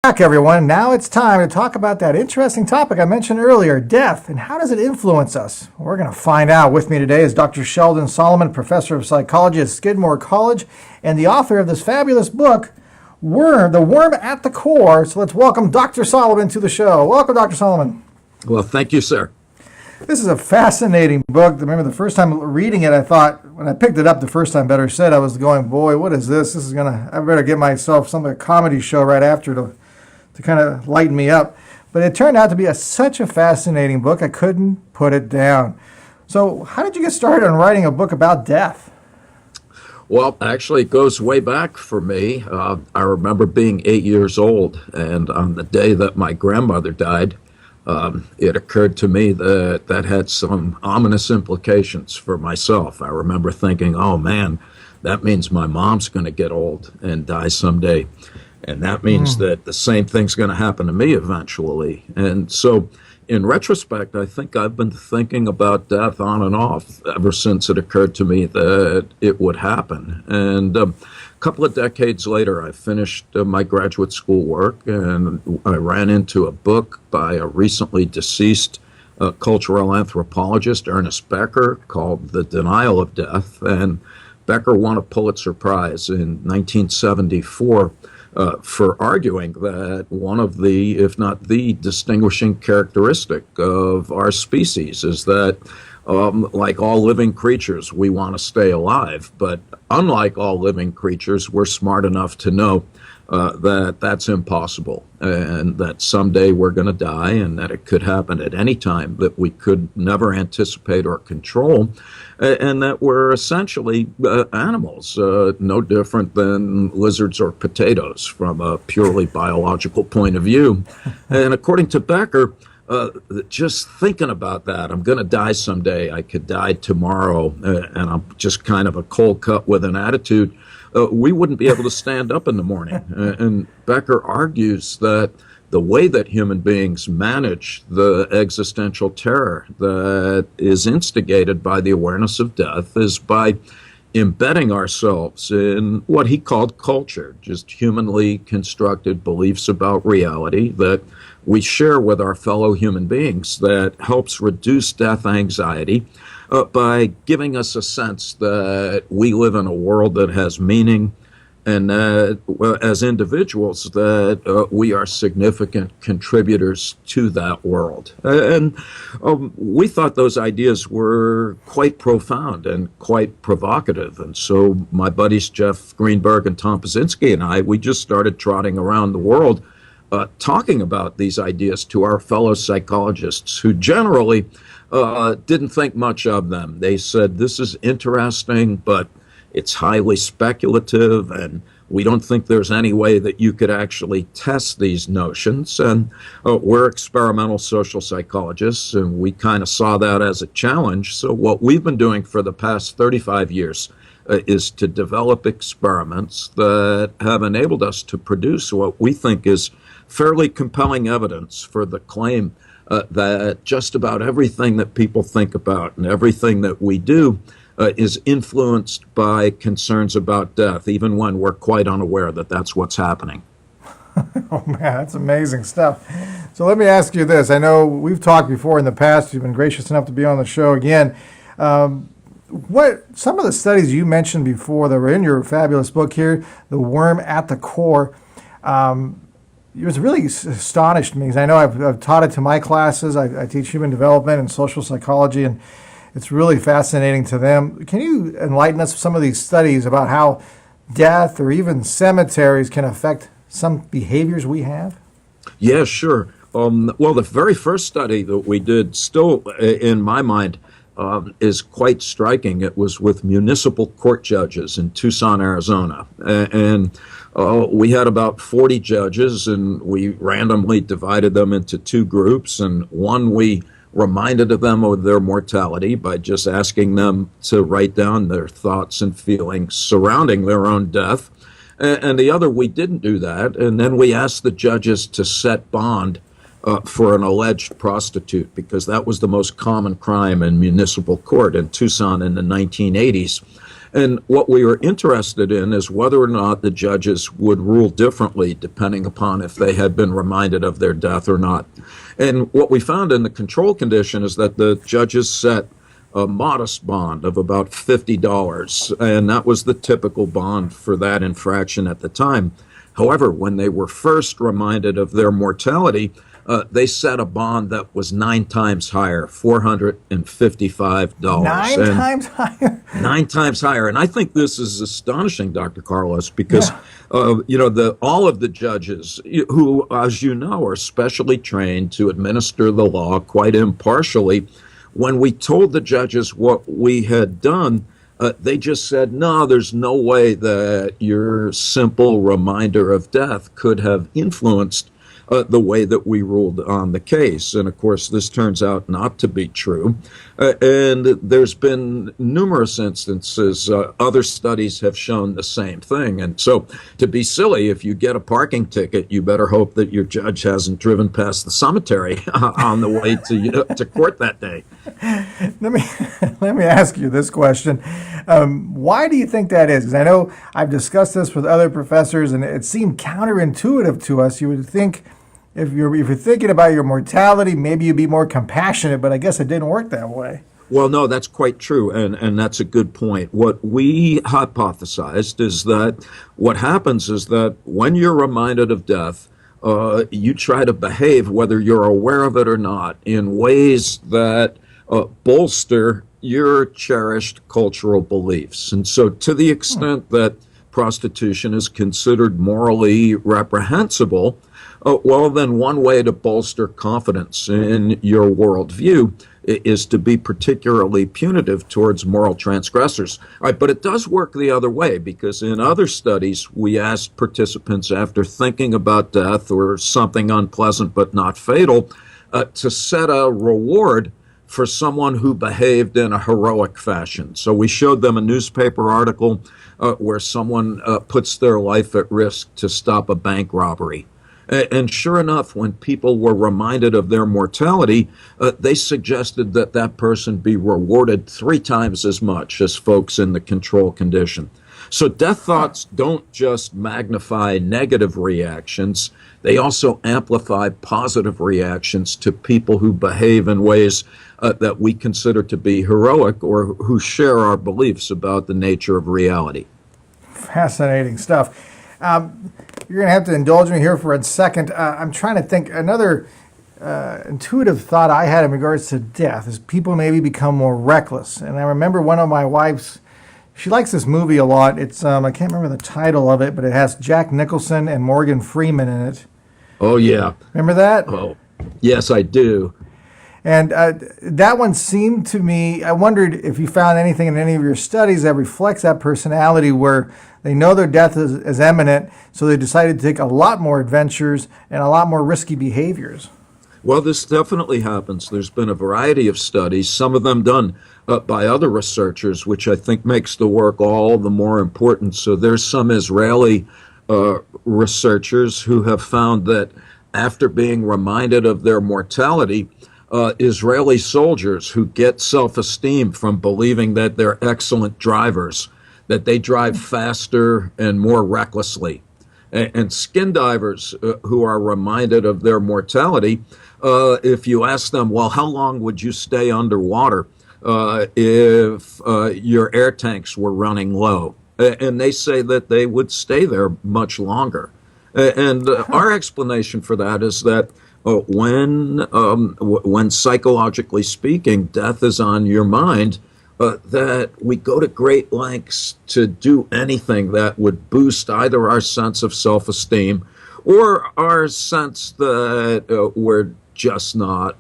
Back, everyone. Now it's time to talk about that interesting topic I mentioned earlier, death, and how does it influence us? We're going to find out. With me today is Dr. Sheldon Solomon, professor of psychology at Skidmore College, and the author of this fabulous book, The Worm at the Core. So let's welcome Dr. Solomon to the show. Welcome, Dr. Solomon. Well, thank you, sir. This is a fascinating book. I remember the first time reading it, I thought, when I picked it up the first time, better said, I was going, boy, what is this? I better get myself a comedy show right after to kind of lighten me up. But it turned out to be such a fascinating book, I couldn't put it down. So how did you get started on writing a book about death? Well, actually, it goes way back for me. I remember being 8 years old, and on the day that my grandmother died, it occurred to me that that had some ominous implications for myself. I remember thinking, oh man, that means my mom's going to get old and die someday. And that means that the same thing's going to happen to me eventually. And so, in retrospect, I think I've been thinking about death on and off ever since it occurred to me that it would happen. And a couple of decades later, I finished my graduate school work, and I ran into a book by a recently deceased cultural anthropologist, Ernest Becker, called The Denial of Death. And Becker won a Pulitzer Prize in 1974 for arguing that one of the, if not the distinguishing characteristic of our species is that, like all living creatures, we want to stay alive. But unlike all living creatures, we're smart enough to know that that's impossible, and that someday we're going to die, and that it could happen at any time that we could never anticipate or control, and that we're essentially animals, no different than lizards or potatoes from a purely biological point of view. And according to Becker, just thinking about that, I'm going to die someday, I could die tomorrow, and I'm just kind of a cold cut with an attitude, we wouldn't be able to stand up in the morning. And Becker argues that the way that human beings manage the existential terror that is instigated by the awareness of death is by embedding ourselves in what he called culture, just humanly constructed beliefs about reality that we share with our fellow human beings that helps reduce death anxiety by giving us a sense that we live in a world that has meaning, and that, as individuals, that we are significant contributors to that world. And we thought those ideas were quite profound and quite provocative. And so my buddies Jeff Greenberg and Tom Pazinski and I, we just started trotting around the world talking about these ideas to our fellow psychologists, who generally didn't think much of them. They said, this is interesting, but it's highly speculative, and we don't think there's any way that you could actually test these notions. And we're experimental social psychologists, and we kind of saw that as a challenge. So what we've been doing for the past 35 years is to develop experiments that have enabled us to produce what we think is fairly compelling evidence for the claim that just about everything that people think about and everything that we do is influenced by concerns about death, even when we're quite unaware that that's what's happening. Oh, man, that's amazing stuff. So let me ask you this. I know we've talked before in the past. You've been gracious enough to be on the show again. What some of the studies you mentioned before that were in your fabulous book here, The Worm at the Core, it was really astonished me, because I know I've taught it to my classes. I teach human development and social psychology, and it's really fascinating to them. Can you enlighten us with some of these studies about how death or even cemeteries can affect some behaviors we have? Yeah, sure. Well, the very first study that we did, still in my mind, is quite striking. It was with municipal court judges in Tucson, Arizona. And we had about 40 judges, and we randomly divided them into two groups. And one, we reminded them of their mortality by just asking them to write down their thoughts and feelings surrounding their own death. And the other, we didn't do that. And then we asked the judges to set bond for an alleged prostitute, because that was the most common crime in municipal court in Tucson in the 1980s. And what we were interested in is whether or not the judges would rule differently depending upon if they had been reminded of their death or not. And what we found in the control condition is that the judges set a modest bond of about $50, and that was the typical bond for that infraction at the time. However, when they were first reminded of their mortality, they set a bond that was 9 times higher, $455. Nine times higher? 9 times higher. And I think this is astonishing, Dr. Carlos, because, all of the judges who, as you know, are specially trained to administer the law quite impartially, when we told the judges what we had done, they just said, no, there's no way that your simple reminder of death could have influenced the way that we ruled on the case. And of course, this turns out not to be true. And there's been numerous instances, other studies have shown the same thing. And so to be silly, if you get a parking ticket, you better hope that your judge hasn't driven past the cemetery on the way to court that day. Let me ask you this question. Why do you think that is? Because I know I've discussed this with other professors, and it seemed counterintuitive to us. You would think if you're thinking about your mortality, maybe you'd be more compassionate, but I guess it didn't work that way. Well, no, that's quite true, and that's a good point. What we hypothesized is that what happens is that when you're reminded of death, you try to behave, whether you're aware of it or not, in ways that bolster your cherished cultural beliefs. And so to the extent that prostitution is considered morally reprehensible, well, then one way to bolster confidence in your worldview is to be particularly punitive towards moral transgressors. All right, but it does work the other way, because in other studies, we asked participants after thinking about death or something unpleasant but not fatal, to set a reward for someone who behaved in a heroic fashion. So we showed them a newspaper article where someone puts their life at risk to stop a bank robbery. And sure enough, when people were reminded of their mortality, they suggested that that person be rewarded 3 times as much as folks in the control condition. So death thoughts don't just magnify negative reactions, they also amplify positive reactions to people who behave in ways that we consider to be heroic or who share our beliefs about the nature of reality. Fascinating stuff. You're going to have to indulge me here for a second. I'm trying to think. Another intuitive thought I had in regards to death is people maybe become more reckless. And I remember one of my wife's, she likes this movie a lot. It's I can't remember the title of it, but it has Jack Nicholson and Morgan Freeman in it. Oh, yeah. Remember that? Oh, yes, I do. And that one seemed to me, I wondered if you found anything in any of your studies that reflects that personality where they know their death is imminent, so they decided to take a lot more adventures and a lot more risky behaviors. Well, this definitely happens. There's been a variety of studies, some of them done by other researchers, which I think makes the work all the more important. So there's some Israeli researchers who have found that after being reminded of their mortality, Israeli soldiers who get self-esteem from believing that they're excellent drivers, that they drive faster and more recklessly. And skin divers who are reminded of their mortality, if you ask them, well, how long would you stay underwater if your air tanks were running low? And they say that they would stay there much longer. And our explanation for that is that when psychologically speaking, death is on your mind, that we go to great lengths to do anything that would boost either our sense of self-esteem or our sense that we're just not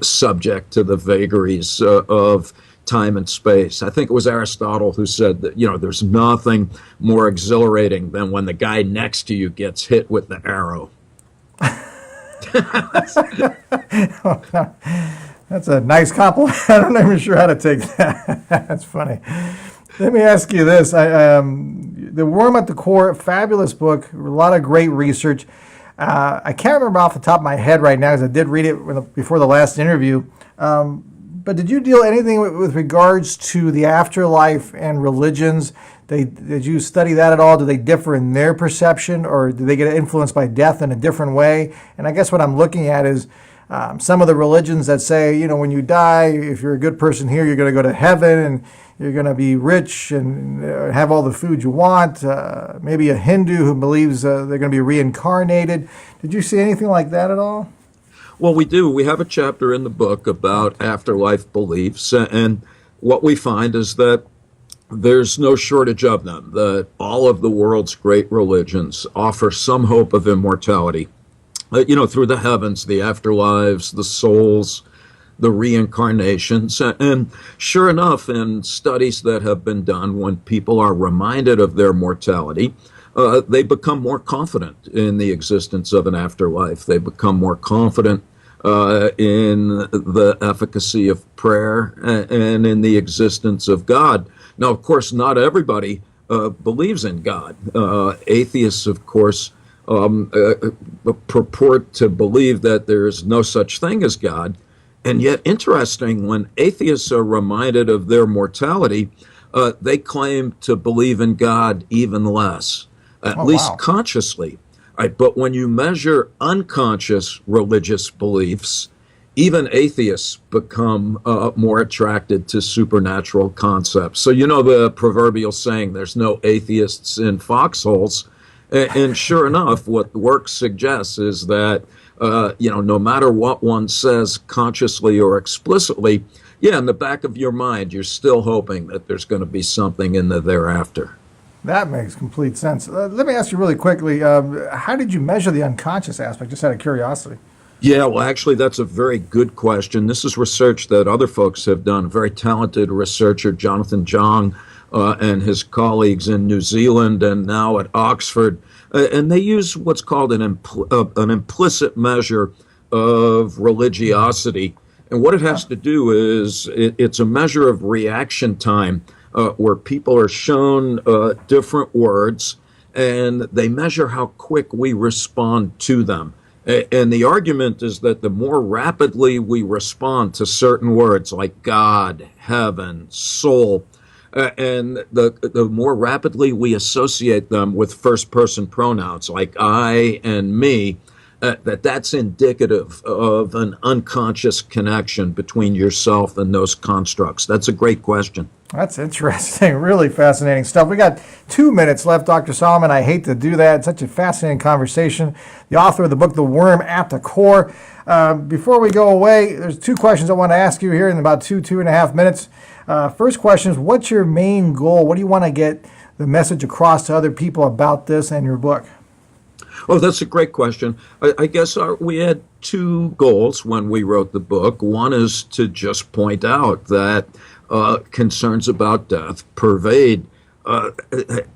subject to the vagaries of time and space. I think it was Aristotle who said that, there's nothing more exhilarating than when the guy next to you gets hit with the arrow. That's a nice compliment. I'm not even sure how to take that. That's funny. Let me ask you this. The Worm at the Core, fabulous book, a lot of great research. I can't remember off the top of my head right now because I did read it before the last interview. But did you deal anything with regards to the afterlife and religions? Did you study that at all? Do they differ in their perception, or do they get influenced by death in a different way? And I guess what I'm looking at is some of the religions that say, when you die, if you're a good person here, you're going to go to heaven and you're going to be rich and have all the food you want. Maybe a Hindu who believes they're going to be reincarnated. Did you see anything like that at all? Well, we do. We have a chapter in the book about afterlife beliefs, and what we find is that there's no shortage of them, that all of the world's great religions offer some hope of immortality, through the heavens, the afterlives, the souls, the reincarnations. And sure enough, in studies that have been done, when people are reminded of their mortality, they become more confident in the existence of an afterlife. They become more confident in the efficacy of prayer and in the existence of God. Now, of course, not everybody believes in God. Atheists, of course, purport to believe that there is no such thing as God. And yet, interesting, when atheists are reminded of their mortality, they claim to believe in God even less, at least consciously. Right? But when you measure unconscious religious beliefs, even atheists become more attracted to supernatural concepts. So the proverbial saying, there's no atheists in foxholes. And sure enough, what the work suggests is that, no matter what one says consciously or explicitly, in the back of your mind, you're still hoping that there's going to be something in the thereafter. That makes complete sense. Let me ask you really quickly, how did you measure the unconscious aspect, just out of curiosity? Yeah, well, actually, that's a very good question. This is research that other folks have done. A very talented researcher, Jonathan Jong, and his colleagues in New Zealand and now at Oxford. And they use what's called an implicit measure of religiosity. And what it has to do is it's a measure of reaction time where people are shown different words and they measure how quick we respond to them. And the argument is that the more rapidly we respond to certain words like God, heaven, soul, and the more rapidly we associate them with first-person pronouns like I and me, that's indicative of an unconscious connection between yourself and those constructs. That's a great question. That's interesting. Really fascinating stuff. We got 2 minutes left, Dr. Solomon. I hate to do that. It's such a fascinating conversation. The author of the book, The Worm at the Core. Before we go away, there's 2 questions I want to ask you here in about two and a half minutes. First question is, what's your main goal? What do you want to get the message across to other people about this and your book? Oh, that's a great question. I guess we had 2 goals when we wrote the book. One is to just point out that concerns about death pervade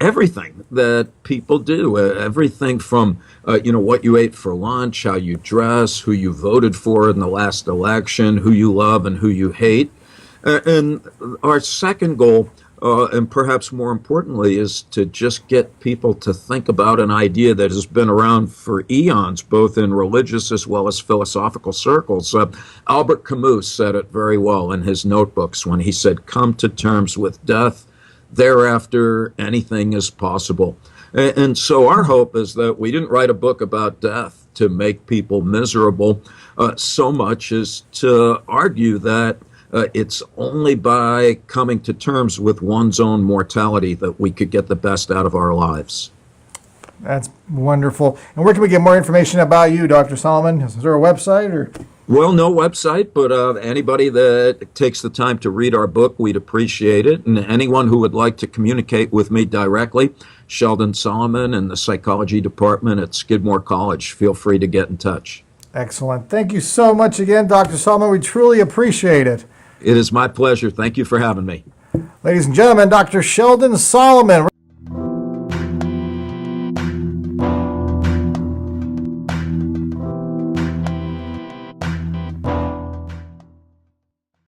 everything that people do, everything from, what you ate for lunch, how you dress, who you voted for in the last election, who you love and who you hate. And our second goal, and perhaps more importantly, is to just get people to think about an idea that has been around for eons, both in religious as well as philosophical circles. Albert Camus said it very well in his notebooks when he said, "Come to terms with death. Thereafter, anything is possible." And so our hope is that we didn't write a book about death to make people miserable so much as to argue that it's only by coming to terms with one's own mortality that we could get the best out of our lives. That's wonderful. And where can we get more information about you, Dr. Solomon? Is there a website or? Well, no website, but anybody that takes the time to read our book, we'd appreciate it. And anyone who would like to communicate with me directly, Sheldon Solomon in the psychology department at Skidmore College, feel free to get in touch. Excellent. Thank you so much again, Dr. Solomon. We truly appreciate it. It is my pleasure. Thank you for having me. Ladies and gentlemen, Dr. Sheldon Solomon.